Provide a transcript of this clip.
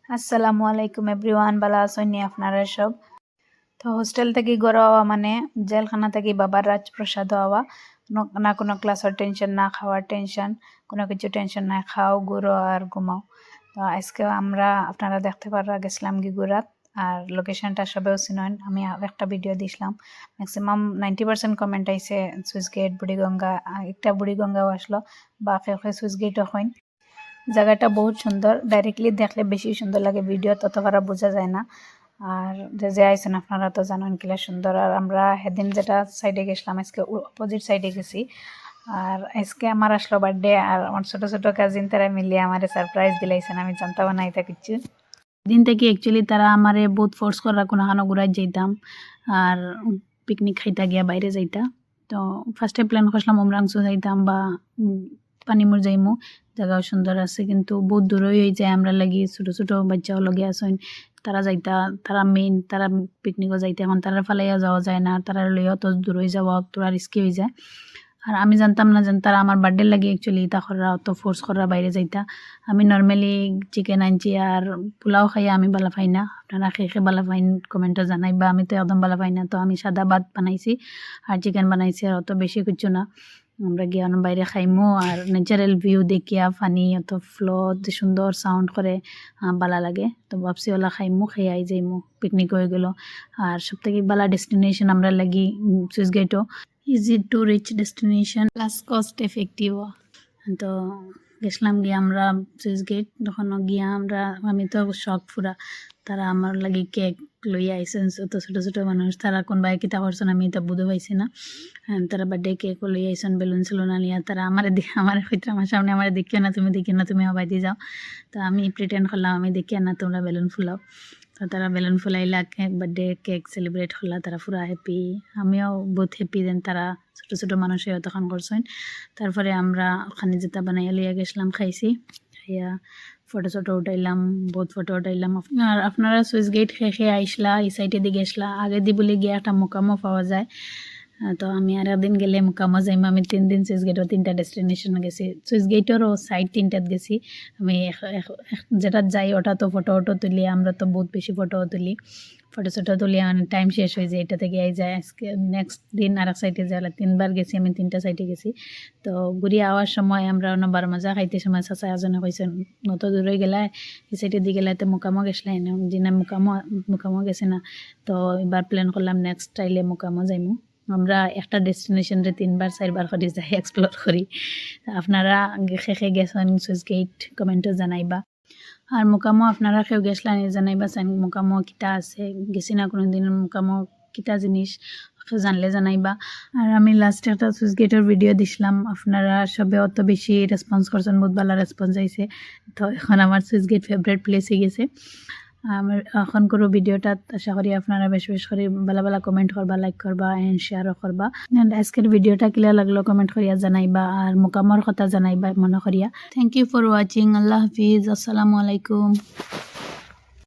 আসসালামু আলাইকুম এভরিওয়ান, ভালো আছেন নি আপনারা সব? তো হোস্টেল থেকে ঘরে হওয়া মানে জেলখানা থেকে বাবার রাজপ্রসাদ হওয়া। না কোনো ক্লাসের টেনশন, না খাওয়ার টেনশন, কোনো কিছু টেনশন নাই, খাও ঘুরো আর ঘুমাও। তো আজকে আমরা আপনারা দেখতে পারা গেছিলাম গিগুরাত। আর লোকেশনটা সবেও চিনেন, আমি একটা ভিডিও দিছিলাম। ম্যাক্সিমাম 90% কমেন্ট আইছে সুইচ গেট বুড়িগঙ্গা, একটা বুড়িগঙ্গাও আসলো বা সুইচ গেটও হয়। জায়গাটা বহুত সুন্দর, ডাইরেক্টলি দেখলে বেশি সুন্দর লাগে, ভিডিও তত খারাপ বোঝা যায় না। আর যে আইছেন আপনারা তো জানেন কিলা সুন্দর। আর আমরা সেদিন যেটা সাইডে গেছিলাম, আজকে অপোজিট সাইডে গেছি। আর আজকে আমার আসলো বার্থডে, আর আমার ছোট ছোট কাজিন তারা মিলিয়ে আমার সারপ্রাইজ দিলাইছেন, আমি জানতাম না এটা কিছু। দিন থেকে অ্যাকচুয়ালি তারা আমারে বহুত ফোর্স করা কোনো হানো ঘুরাই যাইতাম আর পিকনিক খাইতা গিয়া বাইরে যাইতা। তো ফার্স্টে প্ল্যান করছিলাম উমরাংসু যাইতাম বা পানিমুর যাইমু, জায়গাও সুন্দর আছে, কিন্তু বহুত দূরই হয়ে যায় আমরা লাগি। ছোট ছোট বাচ্চাও লগে আসেন, তারা যাইতা, তারা মেইন, তারা পিকনিকও যাইতে, এখন তারা ফালাইয়া যাওয়া যায় না, তারা লইয়া তো দূর হয়ে যাওয়া তোরা রিস্কি হয়ে যায়। আর আমি জানতাম না যে তারা আমার বার্থডে লাগে অ্যাকচুয়ালি তা করা, অত ফোর্স করা বাইরে যাইতা। আমি নর্মালি চিকেন আনছি আর পোলাও খাইয়া আমি বালা পাই না। আপনারা খেয়ে খেয়ে বালা পাইন কমেন্টে জানাইবা, আমি তো একদম বালা পাই না। তো আমি সাদা ভাত বানাইছি আর চিকেন বানাইছি, আর অত বেশি কিছু না। আমরা গিয়ে বাইরে খাইমো আর ন্যাচারাল ভিউ দেখিয়া, পানি অত ফ্লো সুন্দর সাউন্ড করে, বালা লাগে। তো ভাবছি ওলা খাইমো, খেয়ে আই যাইমো, পিকনিক হয়ে গেল। আর সব থেকে বালা ডেস্টিনেশন আমরা লাগি সুইচ গেটও, easy to reach destination plus cost effective. তো গেছিলাম গিয়ে আমরা সুইচ গেট, তখন গিয়া আমরা, আমি তো শখ পুরা। তারা আমার লাগে কেক লইয়া আইসেন, তো ছোটো ছোটো মানুষ, তারা কোন বাই কিতা করছেন আমি এটা বুঝতে পাইছি না। তারা বার্থডে কেক লইয়া আইসেন, বেলুন সেলুন আনিয়া, তারা আমার আমার হইতে আমার সামনে আমার দেখিও না, তুমি দেখিও না, তুমি হবাই দিয়ে যাও। তো আমি প্রিটেন্ড করলাম আমি দেখিও না, তোমরা বেলুন ফুলাও। তো তারা বেলুন ফুলাইলা, কেক বার্থডে কেক সেলিব্রেট করলা, তারা পুরা হ্যাপি, আমিও বহুত হ্যাপি। দেন তারা ছোটো ছোটো মানুষেও তখন করছেন। তারপরে আমরা ওখানে যেটা বানাইয়া লইয়া গেছিলাম, খাইছি, খাইয়া ফটো চটো উঠাইলাম, বহুত ফটো উঠাইলাম। আর আপনারা সুইচ গেট খেয়ে আইসলা, এই সাইডে দিয়ে গেছলা, আগে দি বলে গিয়ে একটা মোকামও পাওয়া যায়। তো আমি আর একদিন গেলে মোকামো যাইম। আমি 3 দিন সুইচ গেটও 3টা ডেস্টিনেশনে গেছি, সুইচ গেটেরও সাইড 3টাত গেছি। আমি যেটা যাই ওটা তো ফটো তুলি, আমরা তো বহুত বেশি ফটো তুলি, ফটো তুলি, মানে টাইম শেষ হয়ে যায়, এটা থেকে যায়। আজকে নেক্সট দিন আর এক সাইডে যাওয়া, 3বার গেছি আমি, 3টা সাইডে গেছি। তো ঘুরে আওয়ার সময় আমরা বার মাজা খাইতে সময় চাচা এজনে কইছেন নত দূরে গেলায়, এই সাইডে দিয়ে গেলে তো মোকামো গেছলাই না, দিনা মোকামো গেছে না। তো এবার প্ল্যান করলাম নেক্সট টাইলে মোকামো যাইমু। আমরা একটা ডেস্টিনেশনরে 3বার 4বার করে যাই, এক্সপ্লোর করি। আপনারা খেয়ে গেছেন সুইচ গেট, কমেন্টে জানাইবা। আর মোকামো আপনারা কেউ গেছলেন জানাইবা চান, মোকামো কিতা আছে, গেছি না কোনো দিন, মোকামো কিতা জিনিস জানলে জানাইবা। আর আমি লাস্টে একটা সুইচ গেটের ভিডিও দিছিলাম, আপনারা সবে অত বেশি রেসপন্স করছেন, বহুত ভালো রেসপন্স আইছে। তো এখন আমার সুইচ গেট ফেভারিট প্লেস হয়ে গেছে। আমার এখন করো ভিডিওটা, আশা করি আপনারা বেশ বেশ করে ভালো ভালো কমেন্ট করবা, লাইক করবা এন্ড শেয়ারও করবা। আজকের ভিডিওটা কিলা লাগলো কমেন্ট করিয়া জানাইবা, আর মোকামর কথা জানাইবা মনে করিয়া। Thank you for watching. Allah হাফিজ, আসসালামু আলাইকুম।